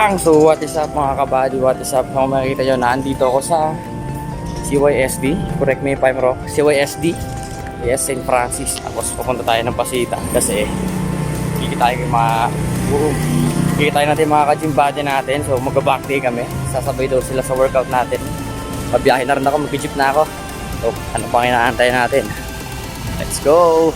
Bang! So what is up mga kabady, what is up? Kung makikita nyo, nandito ako sa CYSD. Correct me if I'm wrong. CYSD. Yes, St. Francis. Tapos pupunta tayo ng Pasita kasi kikita natin mga ka-gym body natin. So mag-back day kami. Sasabay daw sila sa workout natin. Pabiyahe na rin ako, mag-jeep na ako. So ano pang inaantay natin? Let's go!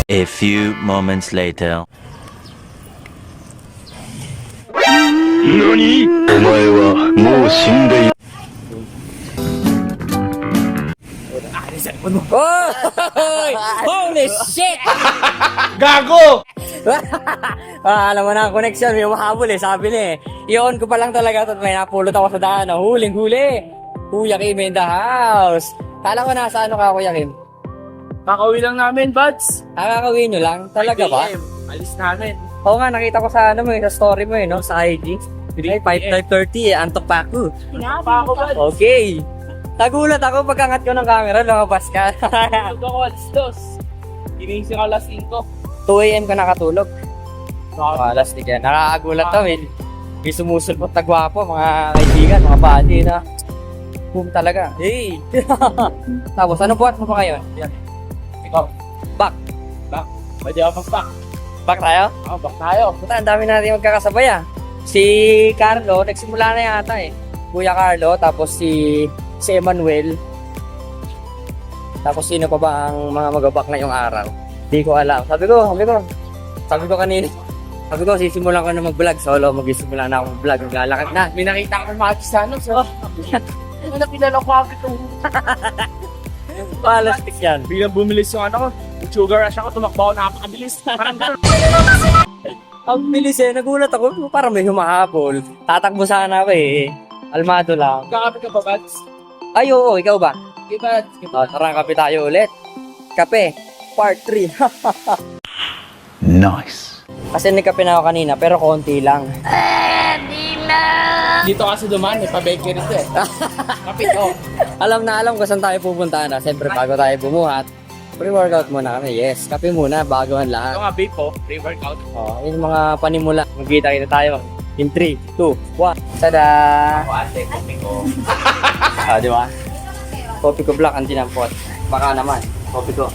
A few moments later. NANI?! お前はもう死んでいる。 Oh! Holy shit! Gago! Alam mo na ang connection, may mahabol sabi niya I-on ko pa lang talaga at may napulot ako sa daan. Huling-huli! Kuya Kim in the house! Kala ko nasa ano ka, Kuya Kim? Kakauwi lang namin, buds. Kakakawin nyo lang? Talaga ba? 5 PM. Alis namin. Oo nga, nakita ko sa ano mo sa story mo no? Sa IG. Ay, 5:30 antok pa ako. Pa ako, buds. Okay! Nagulat ako pagkangat ko ng camera, lumabas ka. Tulog ako, alas 2. Ginising ako alas 5. 2 AM ka nakatulog. Alas di ka. Nakakagulat to, eh. May sumusulpot na gwapo, mga kaibigan, mga buddy na. Boom talaga. Hey! Tapos, ano buhat mo pa ngayon? Yan. Ikaw, Back. pwede ako mag-back. Back tayo? Oo, back tayo. Puta, ang dami natin magkakasabay ah. Si Carlo, nagsimula na yata eh. Kuya Carlo, tapos si Emmanuel. Tapos sino pa ba ang mga mag-back ngayong araw? Di ko alam. Sabi ko kanina. Sabi ko, sisimulan ko na mag-vlog. Solo, mag-isimula na ako mag-vlog. Maglalakad na. May nakita ko ng mga kisano, so. Ano na pinala ko agad itong Palastik yan. biglang bumilis yung ano ko. Yung sugar rush ako, tumakbo ako, napakabilis. Parang gano'n. Ang bilis eh. Nagulat ako. Parang may humahabol. Tatakbo sana ako eh. Almado lang. Kakapit ka pa, buds? Ay, oo. Ikaw ba? Okay, buds. Tara, kape tayo ulit. Kape. Part 3. Nice. Kasi nagkape na ako kanina, pero konti lang. Dito kasi dumaan, may pa-bakery ito eh. Kapit ko. Alam ko saan tayo pupunta na. Siyempre, bago tayo bumuhat, pre-workout muna kami. Yes, kape muna, bago ang Ito lahat. nga, vape po, pre-workout. Oh, yung mga panimula. Magkita-kita tayo. In 3, 2, 1. Tada! Ako ate, kopi ko. Di ba? Kopi ko black ang tinampot. Baka naman, kopi ko.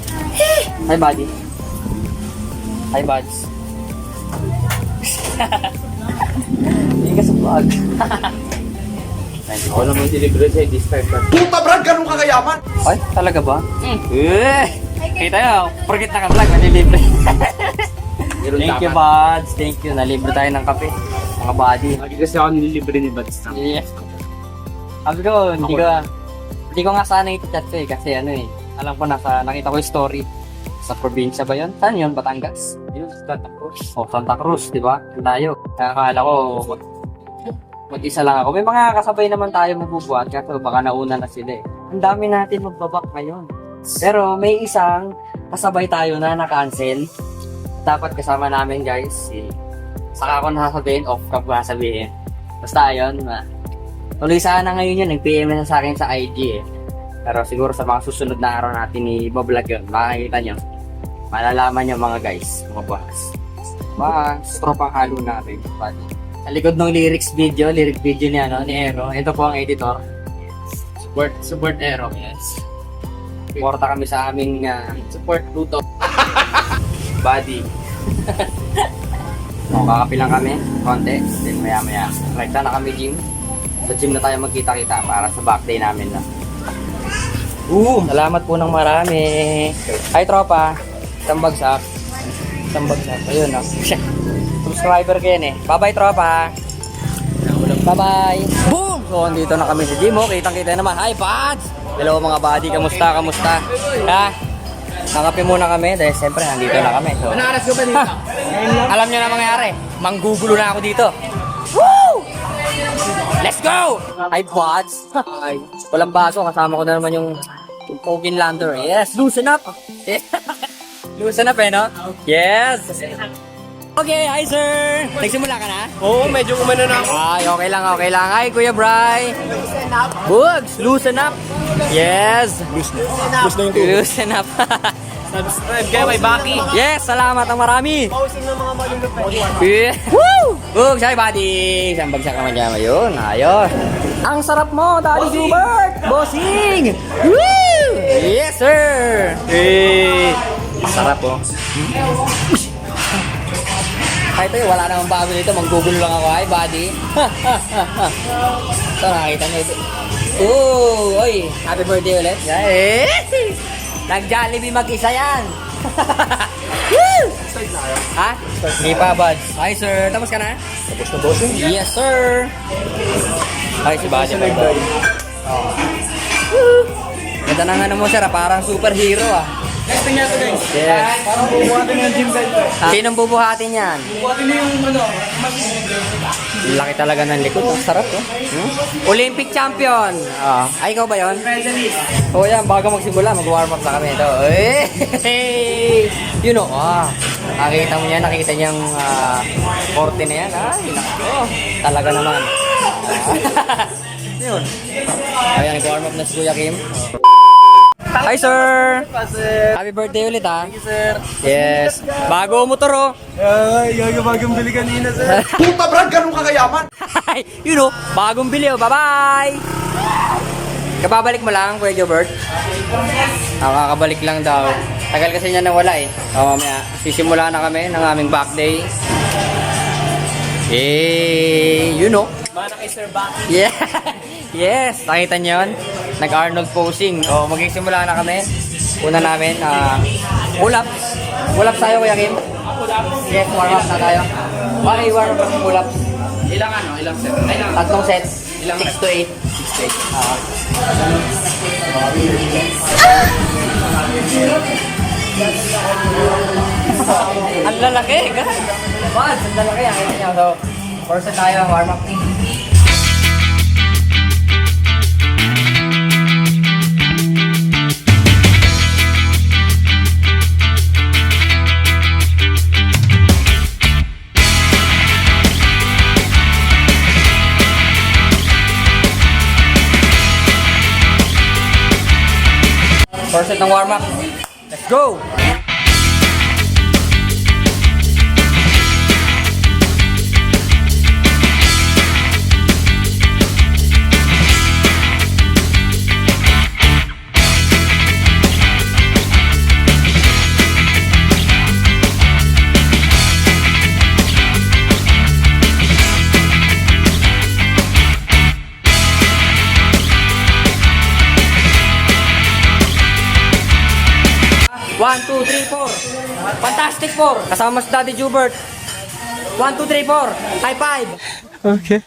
Hi, buddy. Hi, buds. Hindi ka sa vlog. Ako naman delivery sa'yo this time. Puta Brad, ganun ka kayaman! Ay, talaga ba? Kita nyo, forget na ka-vlog, nalilibre. Thank you, buds. Thank you. Nalibre tayo ng kape. Mga buddy. Lagi kasi ako nililibre ni Buds. Yes. Sabi ko, hindi ko nga sana i-chat ko eh. Kasi ano eh, alam ko nakita ko yung story. Sa probinsya ba yun? Saan yun? Batangas? Yun, Santa Cruz. O, Santa Cruz, di ba? Tayo. Akala ko, mag-isa lang ako. May mga kasabay naman tayo magbubuhat kasi baka nauna na sila eh. Ang dami natin magbabak ngayon. Pero may isang kasabay tayo na na-cancel. Dapat kasama namin guys. Saka ako nasasabihin, off ka ba sabihin. Basta ayun, tuloy sana ngayon yun. Nag-PM na sa akin sa IG eh. Pero siguro sa mga susunod na araw natin i-vlog yun. Makikita nyo. Malalaman nyo mga guys. Mga buhas. Mga tropang halo natin. Sa likod ng lyric video ni Ero. Ito po ang editor. Support Aero. Yes. Suporta kami sa aming Support Pluto. body. Kakapi lang kami. Konti. Then maya. Right na kami gym. Sa gym na tayo magkita-kita para sa back day namin na. Salamat po ng marami. Hi tropa. Isang bagsak. Ayun no. Subscriber kayo eh. Bye-bye tropa. Bye-bye. Boom! So, andito na kami sa gym. Kitang-kita naman. Hi, buds! Hello mga buddy. Kamusta? Ha? Kakape muna kami dahil siyempre nandito na kami. So, Anaras ko ba dito? alam niyo na mangyayari. Manggugulo na ako dito. Woo! Let's go! Hi, Pods. Hi. Walang baso. Kasama ko na naman yung Pogin Lander. Yes, loosen up. Loosen up no? Yes. Okay, hi sir. Nagsimula ka na? Oo, medyo kumano na ako. Ay, okay lang, okay lang. Hi, Kuya Bry. Bugs, loosen up. Yes. Loosen na yung tubo. Loosen up. Subscribe kayo kay Baki. Yes, salamat ang marami. Pausing ng mga malulupay. Yeah. Woo! Bugs, hi buddy. Isang bagsak naman dyan. Ayun, ayos. Ang sarap mo, Daddy Hubert. Bossing. Woo! Yes, sir. Eh, sarap oh. Ay, ito wala namang bago dito. Manggugulo lang ako. Hi, buddy. Ito, nakakita niyo ito. Oh, oy. Happy birthday ulit. Yes. Nag-Jollibee mag-isa yan. Woo! Ha? Hindi pa, buds. Hi, sir. Tapos ka na? Tapos na bossing? Yes, sir. Ay, si buddy. Oh. Ganda na nga mo, sir. Parang superhero, ah. Testing niya ito guys. Yes. Parang bubuhatin yung gym belt. Sinong bubuhatin yan? Bubuhatin niyo yung ano. Laki talaga ng likod. Ang sarap, oh. Olympic champion. Ay, ikaw ba yun? Oo, yan. Bago magsimula, mag-warm up na kami. Ito. You know, nakita mo yan. Nakita niyang korte na yan. Ay, nako. Talaga naman. Yun. Ayan, nag-warm up na si Kuya Kim. Hi, sir! Happy birthday ulit, ha? Thank you, sir. Yes. Bago motor, oh. Ay, gagabagang bili kanina, sir. Puta brad, ganun kakayaman? You know, bagong bili, oh. Bye-bye! Kapabalik mo lang, Kuya Gilbert? Kakabalik lang daw. Tagal kasi niya nawala, eh. Mamaya, sisimula na kami ng aming back day. You know. Mana kay Sir Baki. Yeah. Yes, nakita niyo yun? Nag-Arnold posing. Magsisimula na kami. Una namin, pull-ups. Pull-ups tayo, Kuya Kim? Yes, warm up na tayo. Okay, warm up ng pull-ups. Ilang ano? Ilang set? Ay, ilang. 3 sets. Ilang 6 to 8. 6 to 8. Ang lalaki, guys. Mas, ang lalaki. Nakita niyo. So, first set tayo, warm up. First set ng warm-up. Let's go! One, two, three, four. Fantastic four. Kasama si Daddy Hubert. 1, 2, 3, 4. High five. Okay.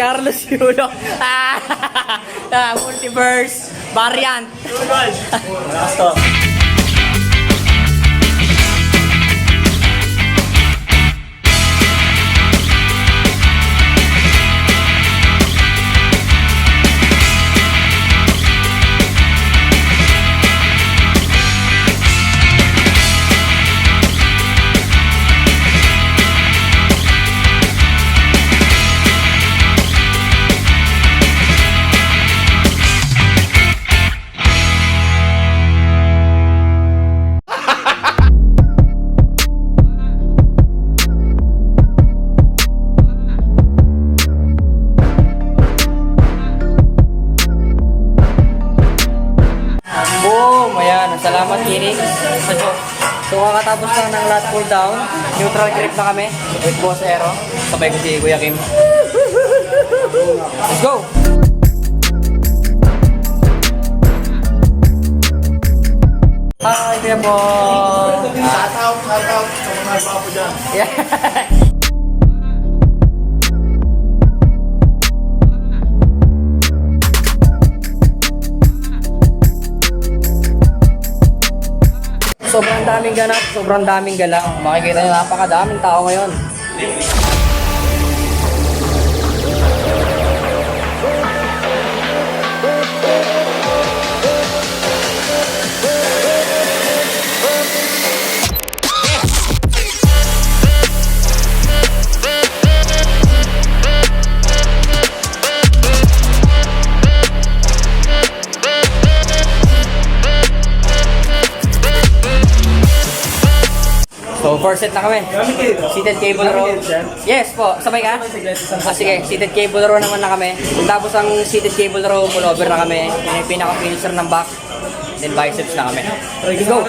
Carlos Yulo. Multiverse variant. Yan, salamat Kiring. So kakatapos lang ng last pull down, neutral grip na kami with Boss Aero. Sabay ko si Kuya Kim. Let's go! Hi, Kuya po! Shout out sa mga gwapo dyan. Yeah. Sobrang daming ganap, sobrang daming gala. Makikita nyo, napakadaming tao ngayon. So, first set na kami. Seated cable row. Yes po. Sabay ka? Sige, seated cable row naman na kami. Tapos ang seated cable row, pullover na kami. Yan yung pinaka-finisher ng back. Then biceps na kami. Let's go!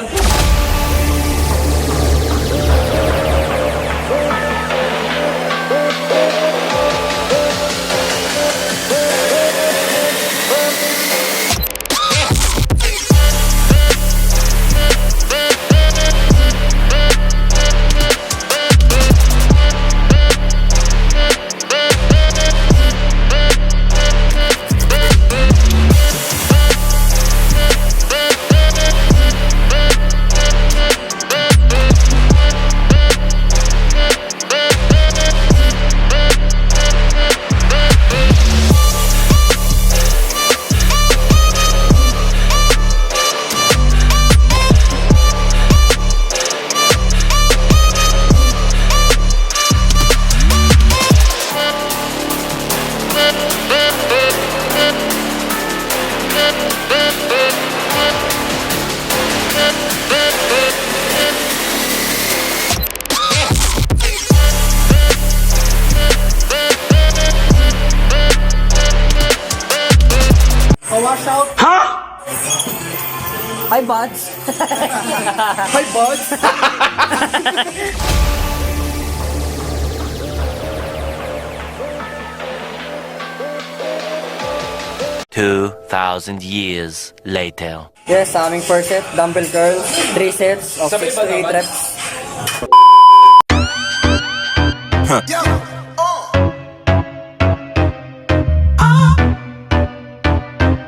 Wash out. Hi, buds! Hi, buds. 2,000 years later. Yes, sa aming first set, dumbbell curls, 3 sets of 6 to 8 reps. Yo.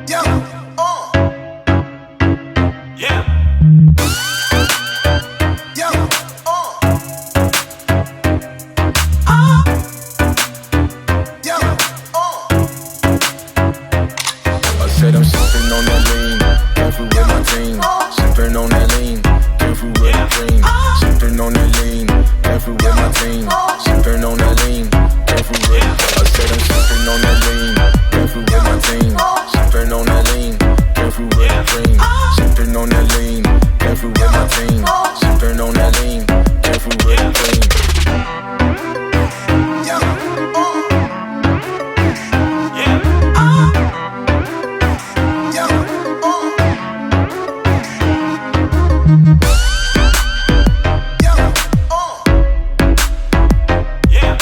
Yo. Yeah. Yo. Yo. I said I'm sipping on that lean, careful with my team. Sipping on that lean, careful with the dream. Sipping on that lean, careful with my team. Sipping on that lean, careful with. I said I'm sipping on that lean, careful with my team. Sipping on that lean, careful with the dream. Sipping on that lean, careful with my team. Sipping on that lean, careful with the dream. Yo. Yeah. Yo. Yo. Yeah.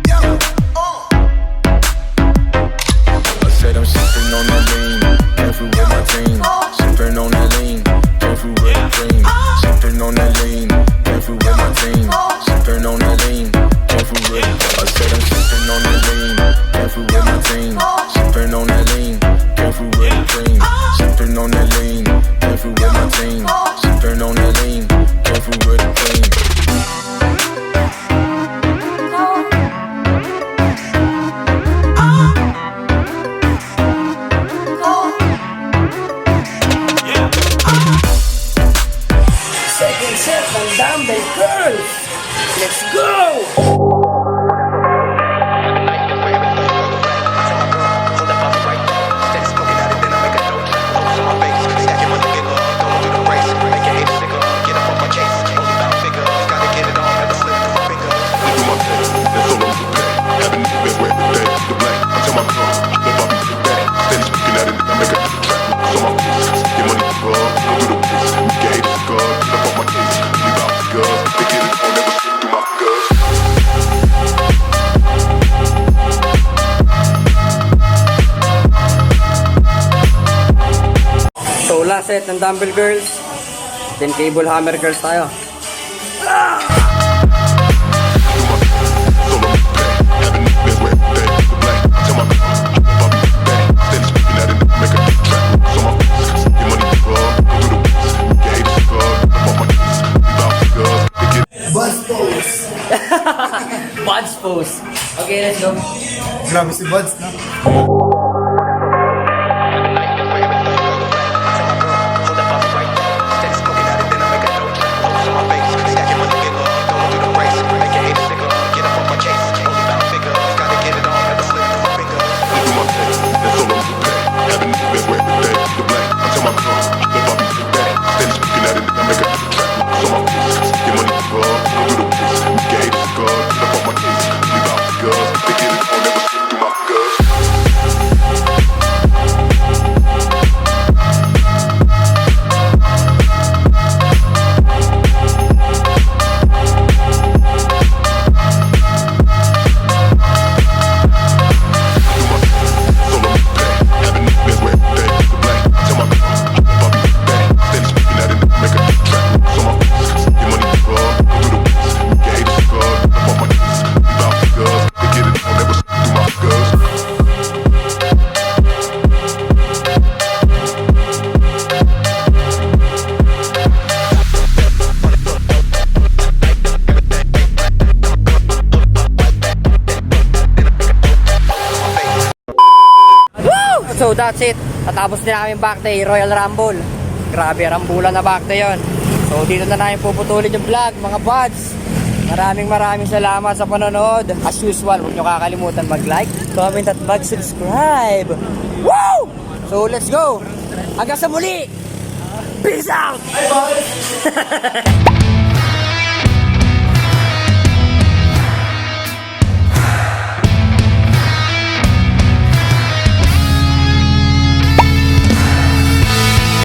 Yo. I said I'm sipping on that lean, careful with my team. Sipping on that lean, careful with the dream. Sipping on that lean, set ng dumbbell curls. Then cable hammer curls tayo. Buzz pose. Buds pose. Okay, let's go. Grabe si Buds, no? So that's it. Natapos din namin back day, Royal Rumble. Grabe, rambulan na back day yun. So dito na namin puputulin yung vlog, mga buds. Maraming salamat sa panonood. As usual, huwag nyo kakalimutan mag-like, comment at mag-subscribe. Woo! So let's go! Hanggang sa muli! Peace out!